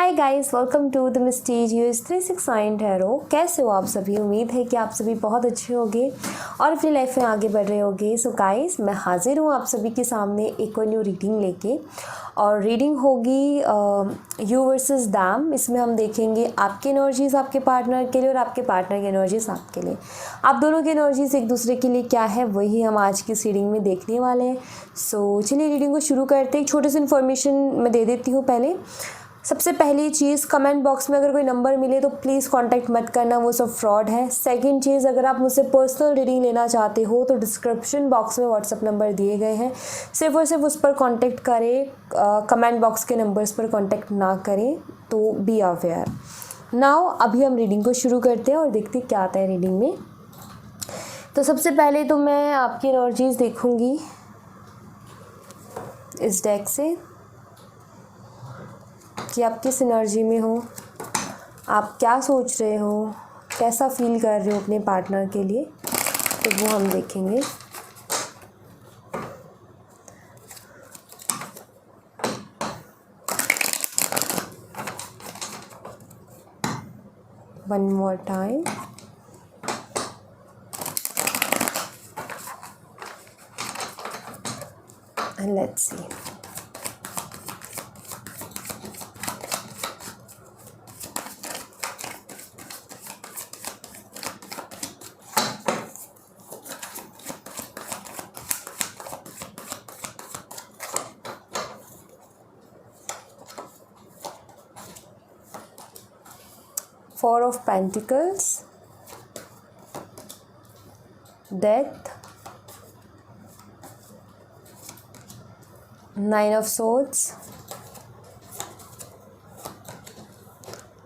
Hi guys, welcome to the mysterious 369 tarot. कैसे हो आप सभी? उम्मीद है कि आप सभी बहुत अच्छे होंगे और अपनी लाइफ में आगे बढ़ रहे होंगे। सो गाइस, मैं हाजिर हूँ आप सभी के सामने एक और न्यू रीडिंग लेके, और रीडिंग होगी यू वर्सेस दैम। इसमें हम देखेंगे आपकी एनर्जीज़ आपके पार्टनर के लिए और आपके पार्टनर की एनर्जीज़ आपके लिए। आप दोनों की एनर्जीज़ एक दूसरे के लिए क्या है, वही हम आज की इस रीडिंग में देखने वाले हैं। सो चलिए रीडिंग को शुरू करते हैं। एक छोटी सी इन्फॉर्मेशन मैं दे देती हूँ पहले। सबसे पहली चीज़, कमेंट बॉक्स में अगर कोई नंबर मिले तो प्लीज़ कांटेक्ट मत करना, वो सब फ्रॉड है। सेकंड चीज़, अगर आप मुझसे पर्सनल रीडिंग लेना चाहते हो तो डिस्क्रिप्शन बॉक्स में व्हाट्सअप नंबर दिए गए हैं, सिर्फ और सिर्फ उस पर कांटेक्ट करें, कमेंट बॉक्स के नंबर्स पर कांटेक्ट ना करें। तो बी अवेयर। नाउ अभी हम रीडिंग को शुरू करते हैं और देखते हैं क्या आता है रीडिंग में। तो सबसे पहले तो मैं आपकी एनर्जीज़ देखूँगी इस डेक से कि आप किस एनर्जी में हो, आप क्या सोच रहे हो, कैसा फील कर रहे हो अपने पार्टनर के लिए, तो वो हम देखेंगे। One more time. And let's see. Four of Pentacles, Death, Nine of Swords,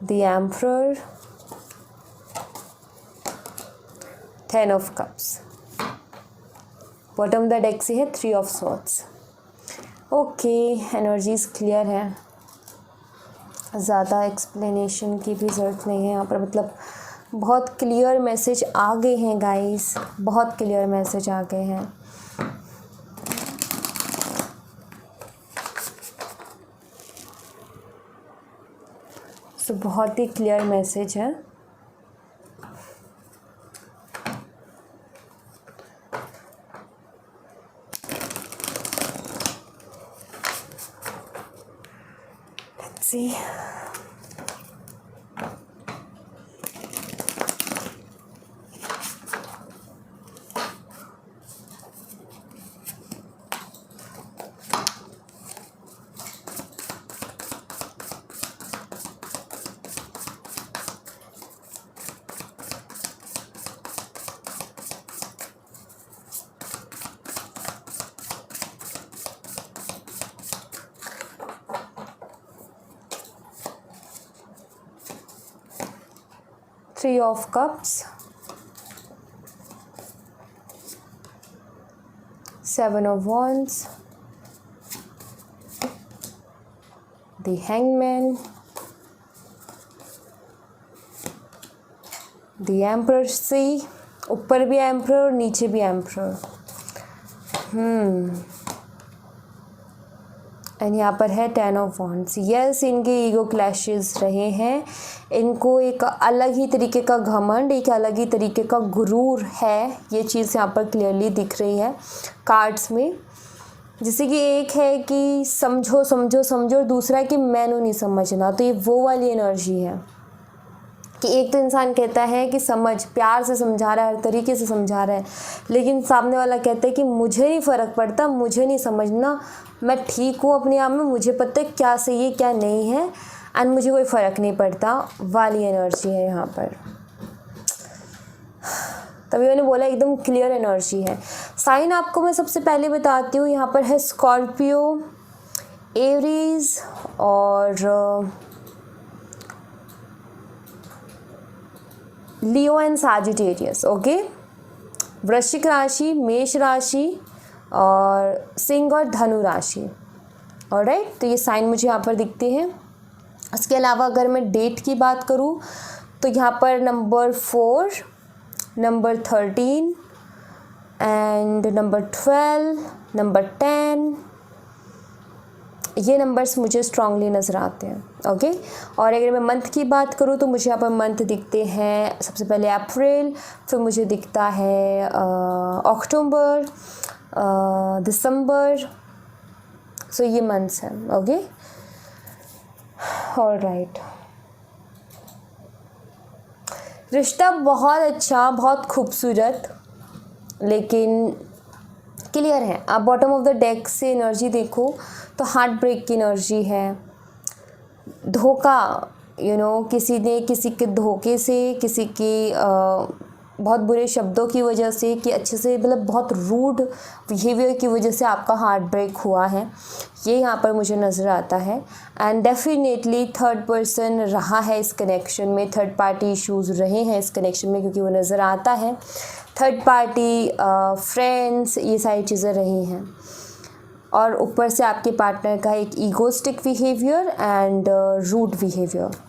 the Emperor, Ten of Cups। Bottom the deck से है Three of Swords। Okay, energies clear है, ज़्यादा एक्सप्लेनेशन की भी ज़रूरत नहीं है यहाँ पर। मतलब बहुत क्लियर मैसेज आ गए हैं गाइस, बहुत क्लियर मैसेज आ गए हैं। सो बहुत ही क्लियर मैसेज है। Let's see. Three of Cups, Seven of Wands, the Hangman, the Emperor। सी ऊपर भी एम्परर और नीचे भी एम्परर। एंड यहाँ पर है टेन ऑफ वॉन्ड्स। यस, इनके ईगो क्लैशेस रहे हैं, इनको एक अलग ही तरीके का घमंड, एक अलग ही तरीके का गुरूर है, ये चीज़ यहाँ पर क्लियरली दिख रही है कार्ड्स में। जैसे कि एक है कि समझो समझो समझो, और दूसरा है कि मैंने नहीं समझना। तो ये वो वाली एनर्जी है कि एक तो इंसान कहता है कि समझ, प्यार से समझा रहा है, हर तरीके से समझा रहा है, लेकिन सामने वाला कहता है कि मुझे नहीं फ़र्क पड़ता, मुझे नहीं समझना, मैं ठीक हूँ अपने आप में, मुझे पता है क्या सही है क्या नहीं है, एंड मुझे कोई फ़र्क नहीं पड़ता वाली एनर्जी है यहाँ पर। तभी मैंने बोला एकदम क्लियर एनर्जी है। साइन आपको मैं सबसे पहले बताती हूँ, यहाँ पर है स्कॉर्पियो, एरीज और लियो एंड सैजिटेरियस। ओके, वृश्चिक राशि, मेष राशि और सिंह और धनु राशि। ऑलराइट, तो ये साइन मुझे यहाँ पर दिखते हैं। इसके अलावा अगर मैं डेट की बात करूँ तो यहाँ पर number 4, number 13 and number 12, number 10, ये नंबर्स मुझे स्ट्रांगली नज़र आते हैं। ओके। और अगर मैं मंथ की बात करूँ तो मुझे यहाँ पर मंथ दिखते हैं, सबसे पहले अप्रैल, फिर मुझे दिखता है अक्टूबर, दिसंबर। सो ये मंथ्स हैं। Okay, alright. रिश्ता बहुत अच्छा, बहुत खूबसूरत, लेकिन क्लियर है। आप बॉटम ऑफ द डेक से एनर्जी देखो तो हार्ट ब्रेक की एनर्जी है, धोखा, किसी ने किसी के धोखे से, किसी की बहुत बुरे शब्दों की वजह से, कि अच्छे से मतलब बहुत रूड बिहेवियर की वजह से आपका हार्ट ब्रेक हुआ है, ये यहाँ पर मुझे नज़र आता है। एंड डेफिनेटली थर्ड पर्सन रहा है इस कनेक्शन में, थर्ड पार्टी इश्यूज़ रहे हैं इस कनेक्शन में, क्योंकि वो नज़र आता है। थर्ड पार्टी, फ्रेंड्स, ये सारी चीज़ें रही हैं। और ऊपर से आपके पार्टनर का एक egoistic behaviour and rude behaviour.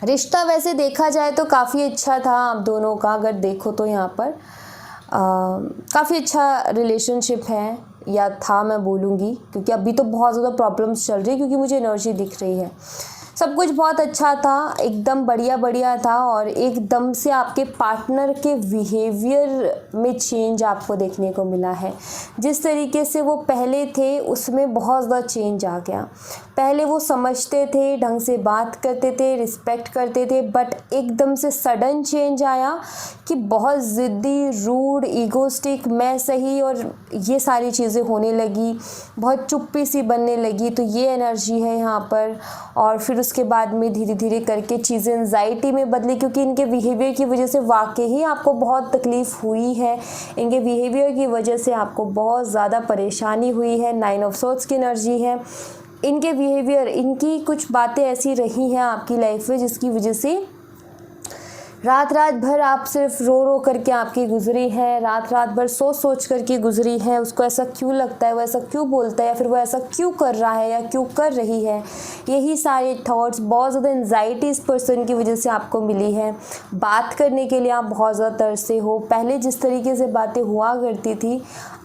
रिश्ता वैसे देखा जाए तो काफ़ी अच्छा था आप दोनों का, अगर देखो तो यहाँ पर काफ़ी अच्छा रिलेशनशिप है, या था मैं बोलूँगी, क्योंकि अभी तो बहुत ज़्यादा प्रॉब्लम्स चल रही है, क्योंकि मुझे एनर्जी दिख रही है। सब कुछ बहुत अच्छा था, एकदम बढ़िया था, और एकदम से आपके पार्टनर के बिहेवियर में चेंज आपको देखने को मिला है। जिस तरीके से वो पहले थे उसमें बहुत ज़्यादा चेंज आ गया। पहले वो समझते थे, ढंग से बात करते थे, रिस्पेक्ट करते थे, बट एकदम से सडन चेंज आया कि बहुत ज़िद्दी, रूड, ईगोस्टिक, मैं सही, और ये सारी चीज़ें होने लगी, बहुत चुप्पी सी बनने लगी। तो ये एनर्जी है यहाँ पर। और फिर उसके बाद में धीरे धीरे करके चीज़ें एंजाइटी में बदली, क्योंकि इनके बिहेवियर की वजह से वाकई ही आपको बहुत तकलीफ़ हुई है, इनके बिहेवियर की वजह से आपको बहुत ज़्यादा परेशानी हुई है। 9 ऑफ सोर्ड्स की एनर्जी है। इनके बिहेवियर, इनकी कुछ बातें ऐसी रही हैं आपकी लाइफ में जिसकी वजह से रात भर आप सिर्फ रो करके आपकी गुजरी है, रात भर सोच करके गुजरी है। उसको ऐसा क्यों लगता है, वो ऐसा क्यों बोलता है, या फिर वो ऐसा क्यों कर रहा है या क्यों कर रही है, यही सारे थॉट्स, बहुत ज़्यादा एंजाइटी इस पर्सन की वजह से आपको मिली है। बात करने के लिए आप बहुत ज़्यादा तरसे हो। पहले जिस तरीके से बातें हुआ करती थी,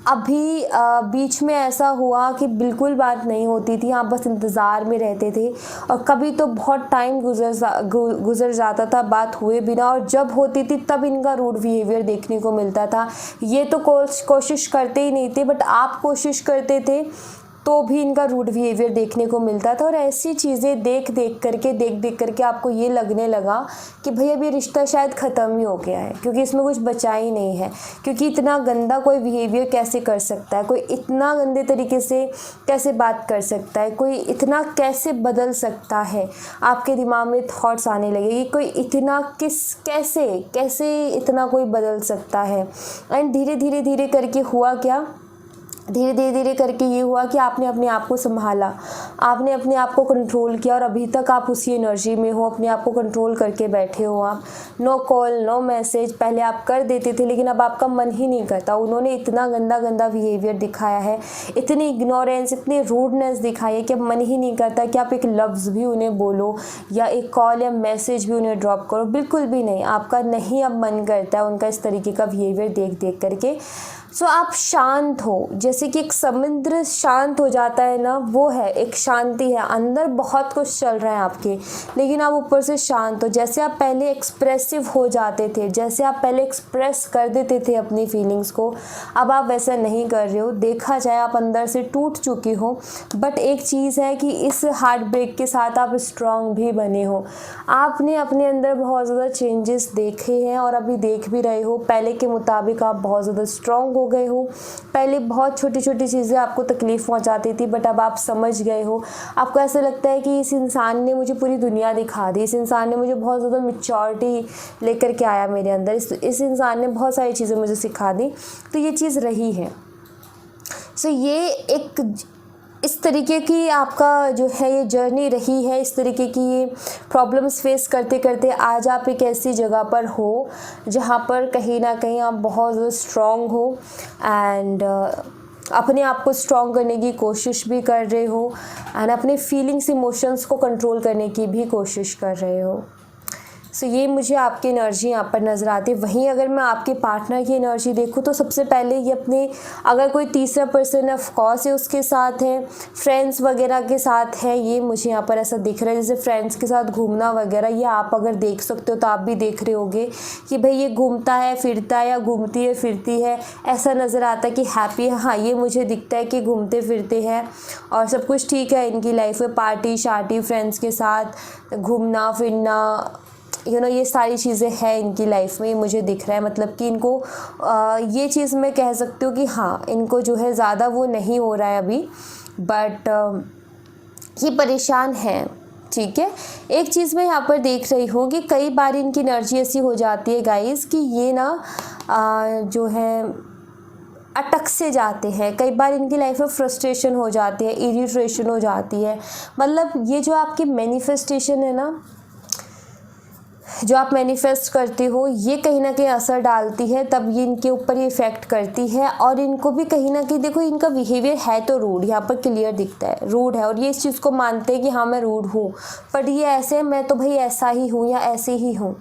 अभी बीच में ऐसा हुआ कि बिल्कुल बात नहीं होती थी, आप बस इंतज़ार में रहते थे, और कभी तो बहुत टाइम गुजर जाता था बात हुए बिना, और जब होती थी तब इनका रूड बिहेवियर देखने को मिलता था। ये तो कोशिश करते ही नहीं थे, बट आप कोशिश करते थे तो भी इनका रूड बिहेवियर देखने को मिलता था। और ऐसी चीज़ें देख करके आपको ये लगने लगा कि भाई अब ये रिश्ता शायद ख़त्म ही हो गया है, क्योंकि इसमें कुछ बचा ही नहीं है। क्योंकि इतना गंदा कोई बिहेवियर कैसे कर सकता है, कोई इतना गंदे तरीके से कैसे बात कर सकता है, कोई इतना कैसे बदल सकता है। आपके दिमाग में थॉट्स आने लगे कि कोई इतना कैसे इतना कोई बदल सकता है। एंड धीरे करके हुआ क्या, धीरे करके ये हुआ कि आपने अपने आप को संभाला, आपने अपने आप को कंट्रोल किया, और अभी तक आप उसी एनर्जी में हो, अपने आप को कंट्रोल करके बैठे हो आप। नो कॉल, नो मैसेज, पहले आप कर देते थे लेकिन अब आपका मन ही नहीं करता। उन्होंने इतना गंदा बिहेवियर दिखाया है, इतनी इग्नोरेंस, इतनी रूडनेस दिखाई है कि अब मन ही नहीं करता कि आप एक लफ्ज़ भी उन्हें बोलो, या एक कॉल या मैसेज भी उन्हें ड्रॉप करो, बिल्कुल भी नहीं। आपका नहीं अब मन करता है उनका इस तरीके का बिहेवियर देख करके। सो आप शांत हो, जैसे कि एक समुद्र शांत हो जाता है ना, वो है, एक शांति है। अंदर बहुत कुछ चल रहा है आपके, लेकिन आप ऊपर से शांत हो। जैसे आप पहले एक्सप्रेसिव हो जाते थे, जैसे आप पहले एक्सप्रेस कर देते थे अपनी फीलिंग्स को, अब आप वैसा नहीं कर रहे हो। देखा जाए आप अंदर से टूट चुके हो, बट एक चीज़ है कि इस हार्ट ब्रेक के साथ आप स्ट्रॉन्ग भी बने हो। आपने अपने अंदर बहुत ज़्यादा चेंजेस देखे हैं, और अभी देख भी रहे हो। पहले के मुताबिक आप बहुत ज़्यादा स्ट्रॉन्ग हो गए हो। पहले बहुत छोटी चीज़ें आपको तकलीफ़ पहुंचाती थी, बट अब आप समझ गए हो। आपको ऐसा लगता है कि इस इंसान ने मुझे पूरी दुनिया दिखा दी, इस इंसान ने मुझे बहुत ज़्यादा मैच्योरिटी लेकर के आया मेरे अंदर, इस इंसान ने बहुत सारी चीज़ें मुझे सिखा दी। तो ये चीज़ रही है। सो ये एक इस तरीके की आपका जो है ये जर्नी रही है, इस तरीके की ये प्रॉब्लम्स फेस करते आज आप एक ऐसी जगह पर हो जहाँ पर कहीं ना कहीं आप बहुत ज़्यादा स्ट्रॉन्ग हो, एंड अपने आप को स्ट्रॉन्ग करने की कोशिश भी कर रहे हो, एंड अपने फीलिंग्स, इमोशंस को कंट्रोल करने की भी कोशिश कर रहे हो। सो ये मुझे आपकी एनर्जी यहाँ पर नज़र आती है। वहीं अगर मैं आपके पार्टनर की एनर्जी देखूँ तो सबसे पहले ये अपने, अगर कोई तीसरा पर्सन ऑफ कोर्स है उसके साथ है, फ्रेंड्स वगैरह के साथ है, ये मुझे यहाँ पर ऐसा दिख रहा है। जैसे फ्रेंड्स के साथ घूमना वगैरह, ये आप अगर देख सकते हो तो आप भी देख रहे होगे कि भाई ये घूमता है फिरता है या घूमती है फिरती है, ऐसा नज़र आता है कि हैप्पी है। हाँ, ये मुझे दिखता है कि घूमते फिरते हैं और सब कुछ ठीक है इनकी लाइफ में, पार्टी शार्टी फ्रेंड्स के साथ घूमना फिरना, ये सारी चीज़ें हैं इनकी लाइफ में, ये मुझे दिख रहा है। मतलब कि इनको ये चीज़ मैं कह सकती हूँ कि हाँ, इनको जो है ज़्यादा वो नहीं हो रहा है अभी, बट ये परेशान हैं, ठीक है। एक चीज़ मैं यहाँ पर देख रही हूँ कि कई बार इनकी एनर्जी ऐसी हो जाती है गाइस कि ये ना जो है अटक से जाते हैं। कई बार इनकी लाइफ में फ्रस्ट्रेशन हो जाती है, इरिटेशन हो जाती है। मतलब ये जो आपकी मैनिफेस्टेशन है ना, जो आप मैनिफेस्ट करते हो, ये कहीं ना कहीं असर डालती है, तब ये इनके ऊपर ये इफ़ेक्ट करती है। और इनको भी कहीं ना कहीं, देखो इनका बिहेवियर है तो रूड, यहाँ पर क्लियर दिखता है रूड है, और ये इस चीज़ को मानते हैं कि हाँ मैं रूड हूँ, बट ये ऐसे, मैं तो भाई ऐसा ही हूँ या ऐसे ही हूँ।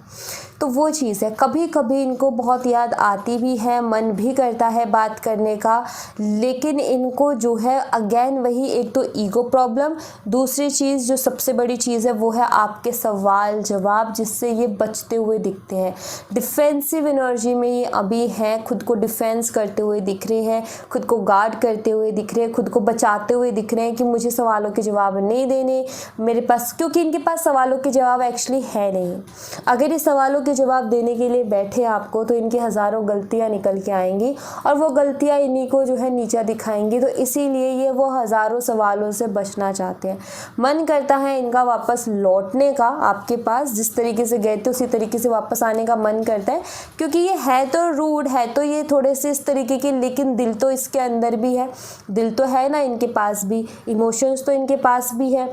तो वो चीज़ है। कभी कभी इनको बहुत याद आती भी है, मन भी करता है बात करने का, लेकिन इनको जो है अगेन वही, एक तो ईगो प्रॉब्लम, दूसरी चीज़ जो सबसे बड़ी चीज़ है वो है आपके सवाल जवाब, जिससे ये बचते हुए दिखते हैं। डिफेंसिव एनर्जी में ये अभी हैं, खुद को डिफेंस करते हुए दिख रहे हैं, खुद को गार्ड करते हुए दिख रहे हैं, खुद को बचाते हुए दिख रहे हैं कि मुझे सवालों के जवाब नहीं देने मेरे पास, क्योंकि इनके पास सवालों के जवाब एक्चुअली है नहीं। अगर ये सवालों के जवाब देने के लिए बैठे आपको तो इनकी हज़ारों गलतियां निकल के आएंगी और वो गलतियां इन्हीं को जो है नीचा दिखाएंगी। तो इसीलिए ये वो हज़ारों सवालों से बचना चाहते हैं। मन करता है इनका वापस लौटने का आपके पास, जिस तरीके से गए थे उसी तरीके से वापस आने का मन करता है, क्योंकि ये है तो रूड है, तो ये थोड़े से इस तरीके के, लेकिन दिल तो इसके अंदर भी है, दिल तो है ना इनके पास भी, इमोशंस तो इनके पास भी है,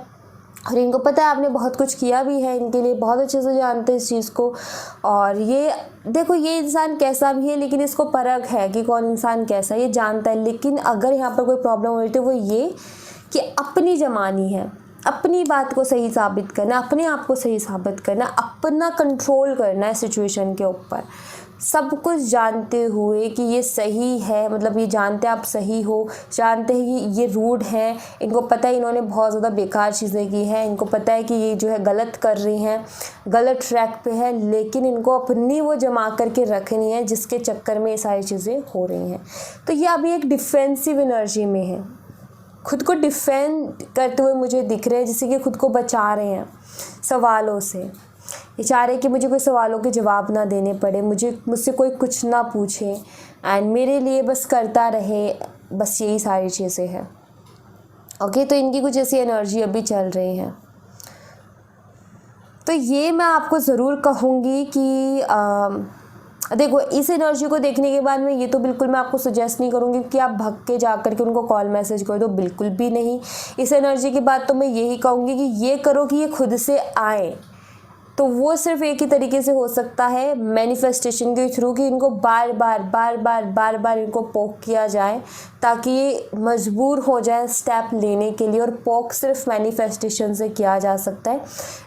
और इनको पता है आपने बहुत कुछ किया भी है इनके लिए, बहुत अच्छे से जानते हैं इस चीज़ को। और ये देखो, ये इंसान कैसा भी है, लेकिन इसको परख है कि कौन इंसान कैसा है, ये जानता है। लेकिन अगर यहाँ पर कोई प्रॉब्लम हो रही है वो ये कि अपनी जमानी है, अपनी बात को सही साबित करना, अपने आप को सही साबित करना, अपना कंट्रोल करना है सिचुएशन के ऊपर, सब कुछ जानते हुए कि ये सही है। मतलब ये जानते हैं आप सही हो, जानते हैं कि ये रूड हैं, इनको पता है इन्होंने बहुत ज़्यादा बेकार चीज़ें की हैं, इनको पता है कि ये जो है गलत कर रही हैं, गलत ट्रैक पे है, लेकिन इनको अपनी वो जमा करके रखनी है जिसके चक्कर में ये सारी चीज़ें हो रही हैं। तो ये अभी एक डिफेंसिव एनर्जी में है, खुद को डिफेंड करते हुए मुझे दिख रहे हैं, जैसे कि खुद को बचा रहे हैं सवालों से। ये चाह रहे कि मुझे कोई सवालों के जवाब ना देने पड़े, मुझसे कोई कुछ ना पूछे, एंड मेरे लिए बस करता रहे, बस यही सारी चीज़ें हैं। ओके, तो इनकी कुछ ऐसी एनर्जी अभी चल रही है। तो ये मैं आपको ज़रूर कहूँगी कि देखो, इस एनर्जी को देखने के बाद में ये तो बिल्कुल मैं आपको सजेस्ट नहीं करूँगी कि आप भाग के जा कर के उनको कॉल मैसेज कर दो, बिल्कुल भी नहीं। इस एनर्जी के बाद तो मैं यही कहूँगी कि ये करो कि ये खुद से आए। तो वो सिर्फ एक ही तरीके से हो सकता है, मैनिफेस्टेशन के थ्रू, कि इनको बार बार इनको पोक किया जाए ताकि ये मजबूर हो जाए स्टेप लेने के लिए। और पोक सिर्फ मैनिफेस्टेशन से किया जा सकता है।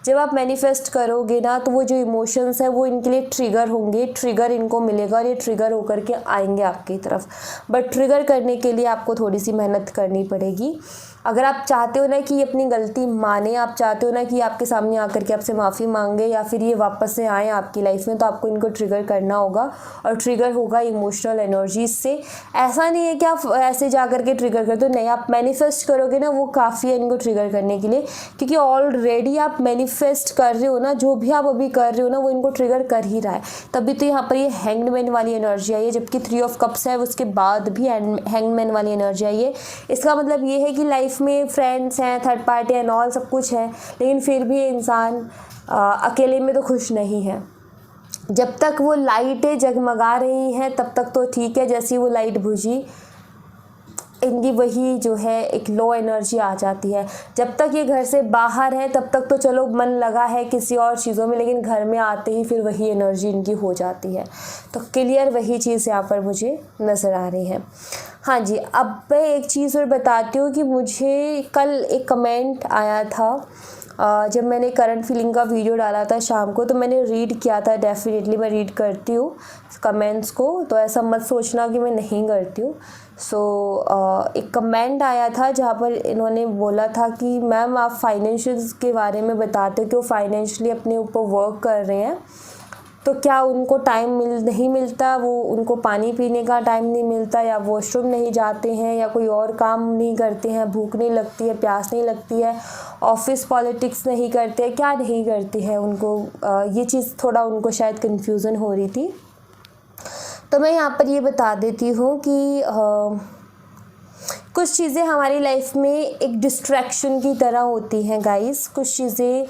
जब आप मैनिफेस्ट करोगे ना, तो वो जो इमोशंस है वो इनके लिए ट्रिगर होंगे, ट्रिगर इनको मिलेगा और ये ट्रिगर होकर के आएंगे आपकी तरफ। बट ट्रिगर करने के लिए आपको थोड़ी सी मेहनत करनी पड़ेगी। अगर आप चाहते हो ना कि ये अपनी गलती माने, आप चाहते हो ना कि आपके सामने आकर के आपसे माफ़ी मांगे या फिर ये वापस से आए आपकी लाइफ में, तो आपको इनको ट्रिगर करना होगा। और ट्रिगर होगा इमोशनल एनर्जीज से। ऐसा नहीं है कि आप ऐसे जा कर के ट्रिगर कर दो, नहीं, आप मैनिफेस्ट करोगे ना, वो काफ़ी है इनको ट्रिगर करने के लिए, क्योंकि ऑलरेडी आप मैनिफेस्ट कर रहे हो ना, जो भी आप अभी कर रहे हो ना वो इनको ट्रिगर कर ही रहा है। तभी तो यहाँ पर ये हैंगमैन वाली एनर्जी आई है, जबकि 3 ऑफ कप्स है उसके बाद भी हैंगमैन वाली एनर्जी आई है। इसका मतलब ये है कि लाइफ में फ्रेंड्स हैं, थर्ड पार्टी एंड ऑल सब कुछ है, लेकिन फिर भी इंसान अकेले में तो खुश नहीं है। जब तक वो लाइटें जगमगा रही हैं तब तक तो ठीक है, जैसी वो लाइट बुझी इनकी वही जो है एक लो एनर्जी आ जाती है। जब तक ये घर से बाहर है तब तक तो चलो मन लगा है किसी और चीज़ों में, लेकिन घर में आते ही फिर वही एनर्जी इनकी हो जाती है। तो क्लियर वही चीज़ यहाँ पर मुझे नज़र आ रही है। हाँ जी, अब मैं एक चीज़ और बताती हूँ कि मुझे कल एक कमेंट आया था जब मैंने करंट फीलिंग का वीडियो डाला था शाम को, तो मैंने रीड किया था। डेफिनेटली मैं रीड करती हूँ कमेंट्स को, तो ऐसा मत सोचना कि मैं नहीं करती हूँ। एक कमेंट आया था जहाँ पर इन्होंने बोला था कि मैम आप फाइनेंशियल्स के बारे में बताते हो कि वो फाइनेंशियली अपने ऊपर वर्क कर रहे हैं, तो क्या उनको टाइम नहीं मिलता, वो उनको पानी पीने का टाइम नहीं मिलता, या वॉशरूम नहीं जाते हैं, या कोई और काम नहीं करते हैं, भूख नहीं लगती है, प्यास नहीं लगती है, ऑफिस पॉलिटिक्स नहीं करते, क्या नहीं करते हैं उनको। ये चीज़ थोड़ा उनको शायद कन्फ्यूज़न हो रही थी। तो मैं यहाँ पर ये बता देती हूँ कि कुछ चीज़ें हमारी लाइफ में एक डिस्ट्रैक्शन की तरह होती हैं गाइस। कुछ चीज़ें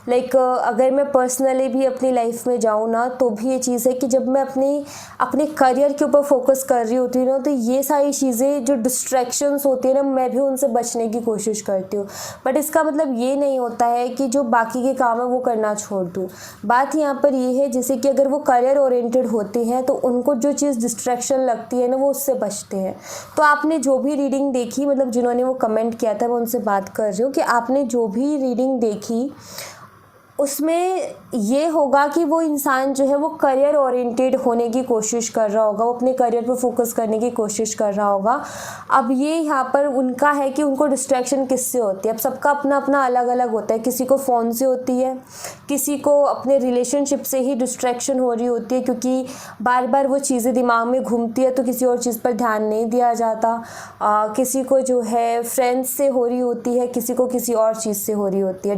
अगर मैं पर्सनली भी अपनी लाइफ में जाऊँ ना, तो भी ये चीज़ है कि जब मैं अपने करियर के ऊपर फोकस कर रही होती हूँ ना, तो ये सारी चीज़ें जो डिस्ट्रैक्शंस होती है ना, मैं भी उनसे बचने की कोशिश करती हूँ। बट इसका मतलब ये नहीं होता है कि जो बाकी के काम है वो करना छोड़ दूँ। बात यहाँ पर ये है जैसे कि अगर वो करियर ओरिएंटेड होते हैं तो उनको जो चीज़ डिस्ट्रैक्शन लगती है ना, वो उससे बचते हैं। तो आपने जो भी रीडिंग देखी, मतलब जिन्होंने वो कमेंट किया था, मैं उनसे बात कर रही हूँ कि आपने जो भी रीडिंग देखी उसमें ये होगा कि वो इंसान जो है वो करियर ओरिएंटेड होने की कोशिश कर रहा होगा, वो अपने करियर पर फोकस करने की कोशिश कर रहा होगा। अब ये यहाँ पर उनका है कि उनको डिस्ट्रैक्शन किससे होती है। अब सबका अपना अपना अलग अलग होता है। किसी को फ़ोन से होती है, किसी को अपने रिलेशनशिप से ही डिस्ट्रैक्शन हो रही होती है, क्योंकि बार बार वो चीज़ें दिमाग में घूमती है तो किसी और चीज़ पर ध्यान नहीं दिया जाता। किसी को जो है फ्रेंड्स से हो रही होती है, किसी को किसी और चीज़ से हो रही होती है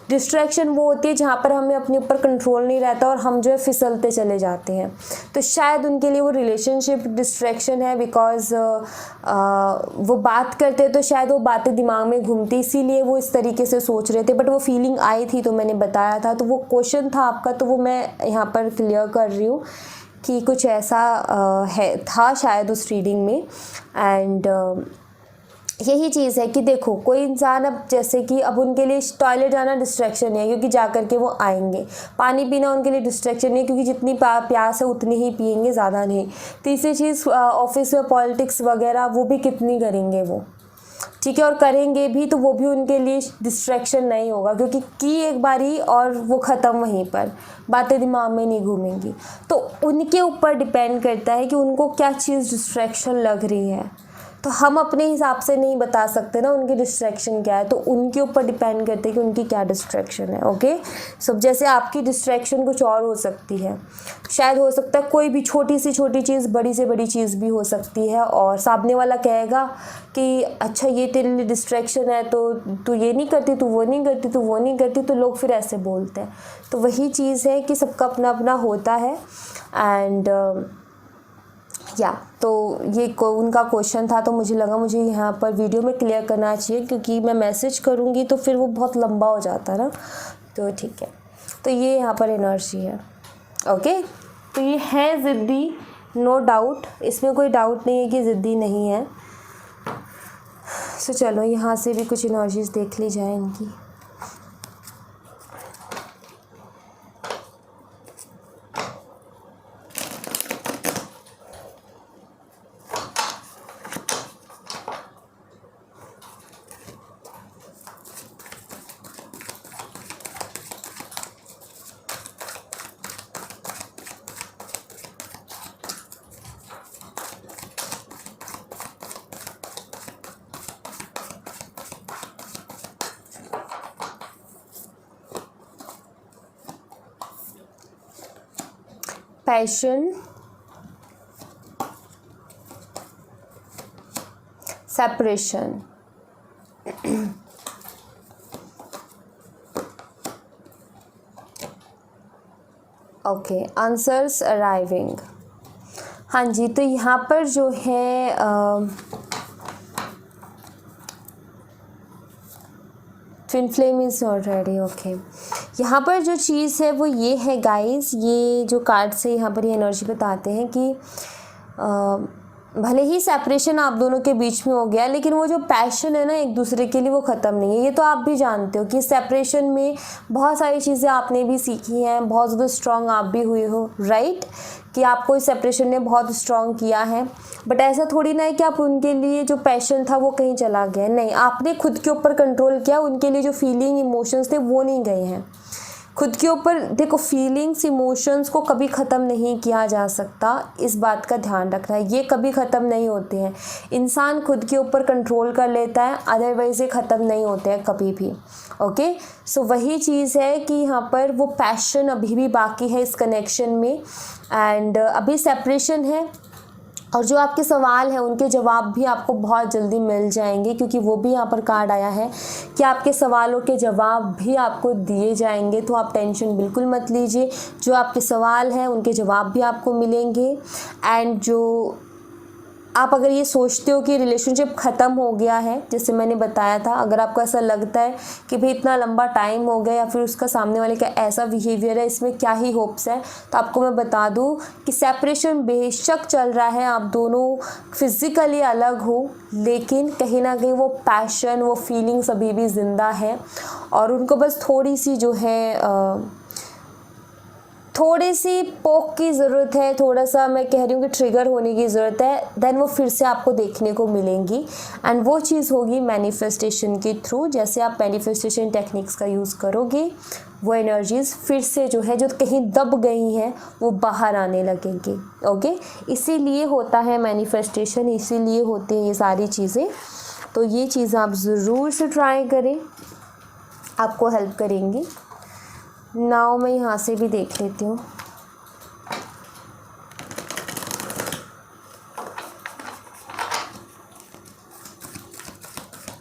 डिस्ट्रैक्शन वो होती है जहाँ पर हमें अपने ऊपर कंट्रोल नहीं रहता और हम जो है फिसलते चले जाते हैं। तो शायद उनके लिए वो रिलेशनशिप डिस्ट्रैक्शन है, बिकॉज़ वो बात करते हैं तो शायद वो बातें दिमाग में घूमती, इसीलिए वो इस तरीके से सोच रहे थे। बट वो फीलिंग आई थी तो मैंने बताया था। तो वो क्वेश्चन था आपका, तो वो मैं यहाँ पर क्लियर कर रही हूँ कि कुछ ऐसा था शायद उस रीडिंग में। एंड यही चीज़ है कि देखो, कोई इंसान अब जैसे कि अब उनके लिए टॉयलेट जाना डिस्ट्रैक्शन है क्योंकि जा कर के वो आएंगे, पानी पीना उनके लिए डिस्ट्रैक्शन है क्योंकि जितनी प्यास है उतनी ही पिएंगे, ज़्यादा नहीं। तीसरी चीज़ ऑफिस में पॉलिटिक्स वगैरह वो भी कितनी करेंगे वो, ठीक है, और करेंगे भी तो वो भी उनके लिए डिस्ट्रैक्शन नहीं होगा क्योंकि की एक बारी और वो ख़त्म, वहीं पर बातें दिमाग में नहीं घूमेंगी। तो उनके ऊपर डिपेंड करता है कि उनको क्या चीज़ डिस्ट्रैक्शन लग रही है। तो हम अपने हिसाब से नहीं बता सकते ना उनकी डिस्ट्रैक्शन क्या है, तो उनके ऊपर डिपेंड करते हैं कि उनकी क्या डिस्ट्रैक्शन है। ओके, सो जैसे आपकी डिस्ट्रैक्शन कुछ और हो सकती है, शायद हो सकता है कोई भी छोटी से छोटी चीज़ बड़ी से बड़ी चीज़ भी हो सकती है, और सामने वाला कहेगा कि अच्छा ये तेरे लिए डिस्ट्रैक्शन है तो तू ये नहीं करती, तू वो नहीं करती, तू वो नहीं करती, तो लोग फिर ऐसे बोलते हैं। तो वही चीज़ है कि सबका अपना अपना होता है। एंड तो ये उनका क्वेश्चन था, तो मुझे लगा मुझे यहाँ पर वीडियो में क्लियर करना चाहिए, क्योंकि मैं मैसेज करूँगी तो फिर वो बहुत लंबा हो जाता है ना। तो ठीक है, तो ये यहाँ पर एनर्जी है। ओके, तो ये है ज़िद्दी, नो डाउट, इसमें कोई डाउट नहीं है कि ज़िद्दी नहीं है। सो चलो यहाँ से भी कुछ एनर्जीज देख ली जाए इनकी। Passion, separation, okay, answers arriving. हाँ जी, तो यहाँ पर जो है twin flame is not ready. Okay, यहाँ पर जो चीज़ है वो ये है गाइस, ये जो कार्ड से यहाँ पर ये एनर्जी बताते हैं कि भले ही सेपरेशन आप दोनों के बीच में हो गया, लेकिन वो जो पैशन है ना एक दूसरे के लिए, वो ख़त्म नहीं है। ये तो आप भी जानते हो कि सेपरेशन में बहुत सारी चीज़ें आपने भी सीखी हैं, बहुत ज़्यादा स्ट्रॉन्ग आप भी हुए हो, राइट, कि आपको इस सेपरेशन ने बहुत स्ट्रॉन्ग किया है। बट ऐसा थोड़ी ना है कि आप उनके लिए जो पैशन था वो कहीं चला गया, नहीं, आपने खुद के ऊपर कंट्रोल किया, उनके लिए जो फीलिंग इमोशंस थे वो नहीं गए हैं। खुद के ऊपर देखो, फीलिंग्स इमोशंस को कभी ख़त्म नहीं किया जा सकता, इस बात का ध्यान रखना है, ये कभी ख़त्म नहीं होते हैं। इंसान खुद के ऊपर कंट्रोल कर लेता है, अदरवाइज़ ये ख़त्म नहीं होते हैं कभी भी। ओके, सो वही चीज़ है कि यहाँ पर वो पैशन अभी भी बाकी है इस कनेक्शन में, एंड अभी सेपरेशन है। और जो आपके सवाल हैं उनके जवाब भी आपको बहुत जल्दी मिल जाएंगे, क्योंकि वो भी यहाँ पर कार्ड आया है कि आपके सवालों के जवाब भी आपको दिए जाएंगे। तो आप टेंशन बिल्कुल मत लीजिए, जो आपके सवाल हैं उनके जवाब भी आपको मिलेंगे। एंड जो आप अगर ये सोचते हो कि रिलेशनशिप ख़त्म हो गया है, जैसे मैंने बताया था, अगर आपको ऐसा लगता है कि भाई इतना लंबा टाइम हो गया या फिर उसका सामने वाले का ऐसा बिहेवियर है, इसमें क्या ही होप्स है, तो आपको मैं बता दूं कि सेपरेशन बेशक चल रहा है, आप दोनों फिज़िकली अलग हो, लेकिन कहीं ना कहीं वो पैशन, वो फीलिंग्स अभी भी ज़िंदा है। और उनको बस थोड़ी सी जो है थोड़ी सी पोक की ज़रूरत है, थोड़ा सा मैं कह रही हूँ कि ट्रिगर होने की ज़रूरत है, देन वो फिर से आपको देखने को मिलेंगी। एंड वो चीज़ होगी मैनिफेस्टेशन के थ्रू। जैसे आप मैनिफेस्टेशन टेक्निक्स का यूज़ करोगे, वो एनर्जीज़ फिर से जो है, जो कहीं दब गई हैं, वो बाहर आने लगेंगी। ओके, इसीलिए होता है मैनिफेस्टेशन, इसीलिए होती हैं ये सारी चीज़ें। तो ये चीज़ आप ज़रूर से ट्राई करें, आपको हेल्प करेंगी। नाउ मैं यहाँ से भी देख लेती हूँ।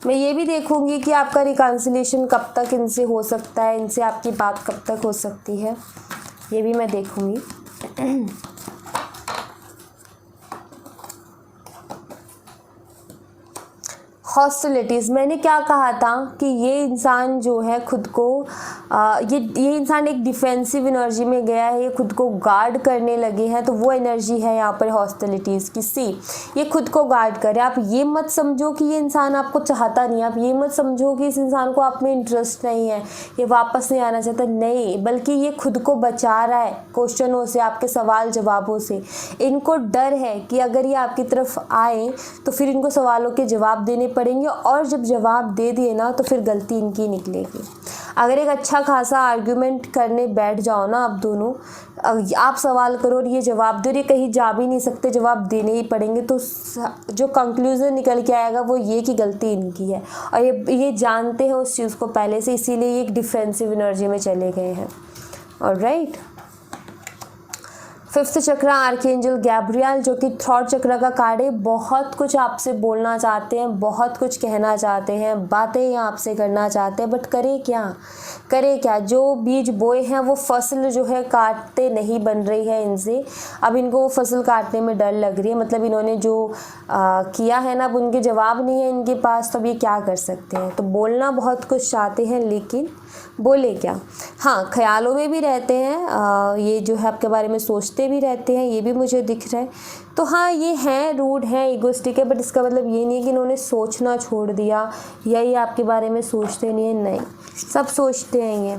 मैं ये भी देखूँगी कि आपका रिकन्सिलिएशन कब तक इनसे हो सकता है, इनसे आपकी बात कब तक हो सकती है, ये भी मैं देखूँगी। हॉस्टिलिटीज़, मैंने क्या कहा था कि ये इंसान जो है खुद को ये इंसान एक डिफेंसिव एनर्जी में गया है, ये खुद को गार्ड करने लगे हैं। तो वो एनर्जी है यहाँ पर हॉस्टिलिटीज़ की। सी, ये खुद को गार्ड करे। आप ये मत समझो कि ये इंसान आपको चाहता नहीं, आप ये मत समझो कि इस इंसान को आप में इंटरेस्ट नहीं है, ये वापस नहीं आना चाहता, नहीं, बल्कि ये खुद को बचा रहा है क्वेश्चनों से, आपके सवाल जवाबों से। इनको डर है कि अगर ये आपकी तरफ आए तो फिर इनको सवालों के जवाब देने पड़ेंगे, और जब जवाब दे दिए ना तो फिर गलती इनकी निकलेगी। अगर एक अच्छा खासा आर्ग्यूमेंट करने बैठ जाओ ना, आप दोनों, आप सवाल करो और ये जवाब दो, ये कहीं जा भी नहीं सकते, जवाब देने ही पड़ेंगे, तो जो कंक्लूज़न निकल के आएगा वो ये कि गलती इनकी है, और ये जानते हैं उस चीज़ को पहले से, इसीलिए ये एक डिफेंसिव एनर्जी में चले गए हैं। ऑलराइट, फिफ्थ चक्र आर्कएंजल गैब्रियल, जो कि थॉट चक्र का कार्ड है, बहुत कुछ आपसे बोलना चाहते हैं, बहुत कुछ कहना चाहते हैं, बातें आपसे करना चाहते हैं, बट करे क्या, जो बीज बोए हैं वो फसल जो है काटते नहीं बन रही है इनसे। अब इनको वो फसल काटने में डर लग रही है, मतलब इन्होंने जो किया है ना, अब उनके जवाब नहीं है इनके पास, तो अब ये क्या कर सकते हैं। तो बोलना बहुत कुछ चाहते हैं, लेकिन बोले क्या। हाँ, ख्यालों में भी रहते हैं, ये जो है आपके बारे में सोचते भी रहते हैं, ये भी मुझे दिख रहा है। तो हाँ, ये हैं, रूड हैं, ईगोइस्टिक है, बट इसका मतलब ये नहीं है कि इन्होंने सोचना छोड़ दिया या ये आपके बारे में सोचते नहीं है, नहीं, सब सोचते हैं ये,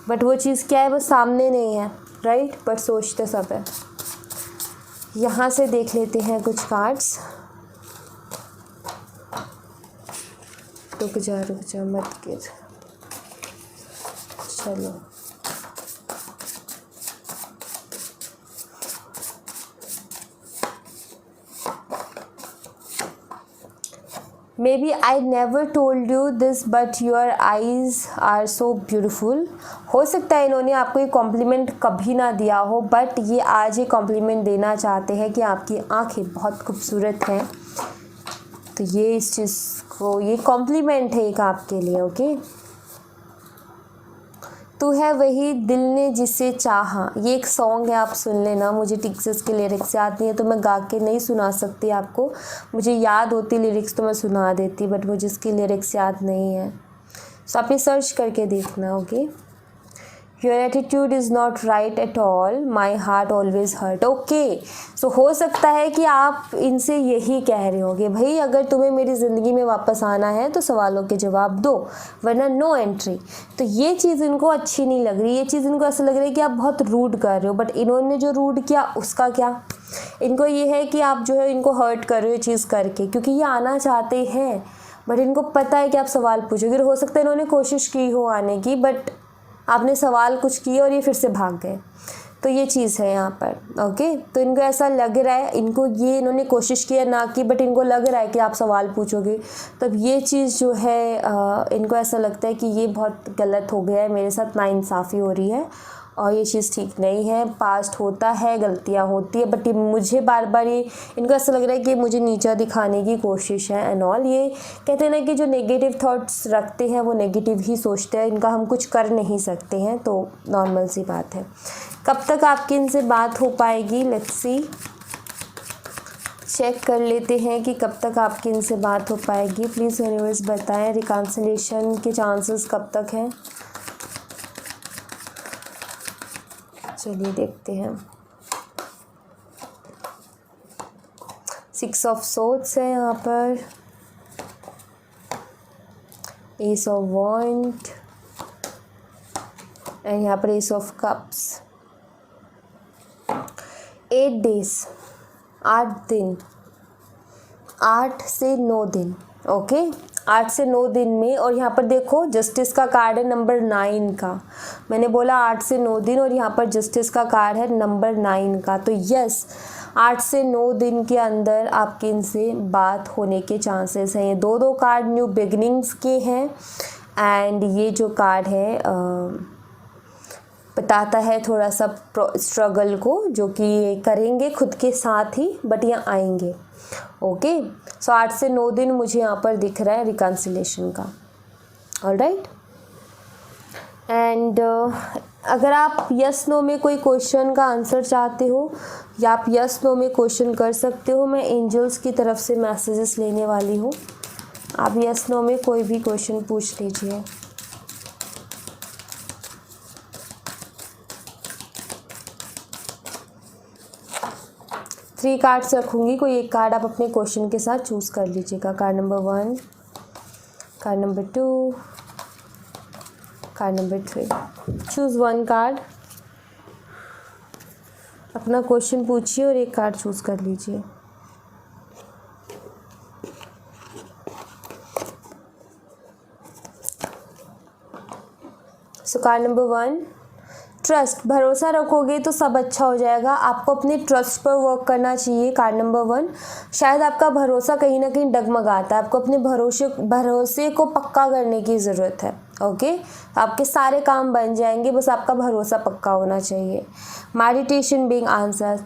बट वो चीज़ क्या है, वो सामने नहीं है, राइट, बट सोचते सब है। यहाँ से देख लेते हैं कुछ कार्ड्स। रुक जा मत गिर, चलो। Maybe I never told you this but your eyes are so beautiful. हो सकता है इन्होंने आपको ये कॉम्प्लीमेंट कभी ना दिया हो, बट ये आज ये कॉम्प्लीमेंट देना चाहते हैं कि आपकी आंखें बहुत खूबसूरत हैं। तो ये इस चीज़ को, ये कॉम्प्लीमेंट है एक आपके लिए। ओके, तू है वही दिल ने जिसे चाहा, ये एक सॉन्ग है, आप सुन लेना। मुझे ठीक से इसके लिरिक्स याद नहीं है, तो मैं गा के नहीं सुना सकती आपको। मुझे याद होती लिरिक्स तो मैं सुना देती, बट मुझे इसकी लिरिक्स याद नहीं है, सो आप ये सर्च करके देखना। Okay, your attitude is not right at all, my heart always hurt. Okay, so हो सकता है कि आप इनसे यही कह रहे होगे, भाई अगर तुम्हें मेरी ज़िंदगी में वापस आना है तो सवालों के जवाब दो, वरना नो एंट्री। तो ये चीज़ इनको अच्छी नहीं लग रही, ये चीज़ इनको ऐसा लग रहा है कि आप बहुत रूड कर रहे हो। बट इन्होंने जो रूड किया उसका क्या, इनको ये है कि आप जो है इनको हर्ट कर रहे हो चीज़ करके, क्योंकि ये आना चाहते हैं बट इनको पता है कि आप सवाल पूछोगे। हो सकता है इन्होंने कोशिश की हो आने की, बट आपने सवाल कुछ किए और ये फिर से भाग गए। तो ये चीज़ है यहाँ पर। ओके, तो इनको ऐसा लग रहा है, इनको ये इन्होंने कोशिश किया ना की, बट इनको लग रहा है कि आप सवाल पूछोगे। तब ये चीज़ जो है इनको ऐसा लगता है कि ये बहुत गलत हो गया है, मेरे साथ नाइंसाफ़ी हो रही है और ये चीज़ ठीक नहीं है। पास्ट होता है, गलतियाँ होती है, बट मुझे बार बार ये इनको ऐसा लग रहा है कि मुझे नीचा दिखाने की कोशिश है एंड ऑल। ये कहते हैं ना कि जो नेगेटिव थॉट्स रखते हैं वो नेगेटिव ही सोचते हैं, इनका हम कुछ कर नहीं सकते हैं, तो नॉर्मल सी बात है। कब तक आपकी इनसे बात हो पाएगी, लेट्स सी, चेक कर लेते हैं कि कब तक आपकी इनसे बात हो पाएगी। प्लीज़ यूनिवर्स बताएं रिकन्सिलिएशन के चांसेस कब तक हैं। चलिए देखते हैं। 6 ऑफ सोर्ड्स है यहाँ पर, एस ऑफ वॉन्ड एंड यहाँ पर एस ऑफ कप्स। 8 डेज, 8 दिन, 8 से 9 दिन। ओके, 8 से 9 दिन में, और यहाँ पर देखो जस्टिस का कार्ड है नंबर 9 का। मैंने बोला 8 से 9 दिन और यहाँ पर जस्टिस का कार्ड है नंबर 9 का। तो यस, 8 से 9 दिन के अंदर आपके इनसे बात होने के चांसेस हैं। ये दो कार्ड न्यू बिगनिंग्स के हैं एंड ये जो कार्ड है बताता है थोड़ा सा स्ट्रगल को, जो कि ये करेंगे खुद के साथ ही, बट ये आएंगे। ओके, सो 8 से 9 दिन मुझे यहाँ पर दिख रहा है रिकन्सिलेशन का। ऑलराइट, एंड अगर आप यस नो में कोई क्वेश्चन का आंसर चाहते हो या आप यस नो में क्वेश्चन कर सकते हो, मैं एंजल्स की तरफ से मैसेजेस लेने वाली हूँ। आप यस नो में कोई भी क्वेश्चन पूछ लीजिए। थ्री कार्ड्स रखूँगी, कोई एक कार्ड आप अपने क्वेश्चन के साथ चूज़ कर लीजिएगा। Card number 1, card number 2, card number 3। Choose 1 card, अपना क्वेश्चन पूछिए और एक कार्ड चूज़ कर लीजिए। सो कार्ड नंबर 1, ट्रस्ट, भरोसा रखोगे तो सब अच्छा हो जाएगा। आपको अपने ट्रस्ट पर वर्क करना चाहिए। कार्ड नंबर 1, शायद आपका भरोसा कहीं ना कहीं डगमगाता है, आपको अपने भरोसे को पक्का करने की ज़रूरत है। ओके, आपके सारे काम बन जाएंगे, बस आपका भरोसा पक्का होना चाहिए। Meditation being answers.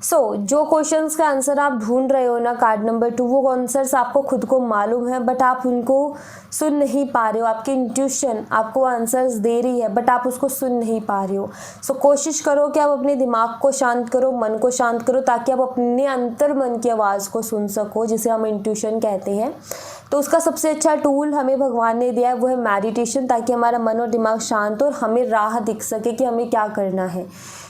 सो जो क्वेश्चंस का आंसर आप ढूंढ रहे हो ना, कार्ड नंबर 2, वो आंसर्स आपको खुद को मालूम है बट आप उनको सुन नहीं पा रहे हो। आपकी इंट्यूशन आपको आंसर्स दे रही है बट आप उसको सुन नहीं पा रहे हो। सो कोशिश करो कि आप अपने दिमाग को शांत करो, मन को शांत करो, ताकि आप अपने अंतर मन की आवाज़ को सुन सको, जिसे हम इंट्यूशन कहते हैं। तो उसका सबसे अच्छा टूल हमें भगवान ने दिया है, वो है मेडिटेशन, ताकि हमारा मन और दिमाग शांत हो और हमें राह दिख सके कि हमें क्या करना है।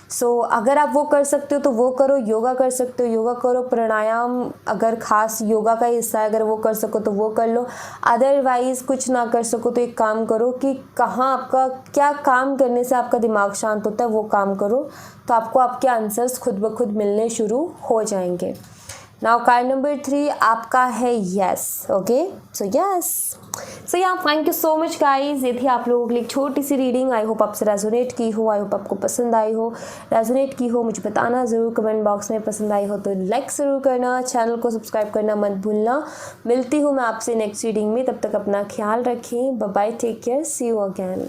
सो अगर आप वो कर सकते हो तो वो करो, योगा कर सकते हो योगा करो, प्राणायाम अगर खास योगा का हिस्सा है, अगर वो कर सको तो वो कर लो। अदरवाइज़ कुछ ना कर सको तो एक काम करो कि कहाँ आपका क्या काम करने से आपका दिमाग शांत होता है, वो काम करो, तो आपको आपके आंसर्स खुद ब खुद मिलने शुरू हो जाएंगे। नाउ कार्ड नंबर 3 आपका है यस। ओके, सो यस, सो या thank you so much guys. ये थी आप लोगों के लिए एक छोटी सी रीडिंग। आई होप आपसे रेजोनेट की हो, आई होप आपको पसंद आई हो। रेजोनेट की हो मुझे बताना ज़रूर कमेंट बॉक्स में। पसंद आई हो तो लाइक ज़रूर करना, चैनल को सब्सक्राइब करना मत भूलना। मिलती हूँ मैं आपसे नेक्स्ट रीडिंग में, तब तक अपना ख्याल रखें। Bye bye, take care, see you again.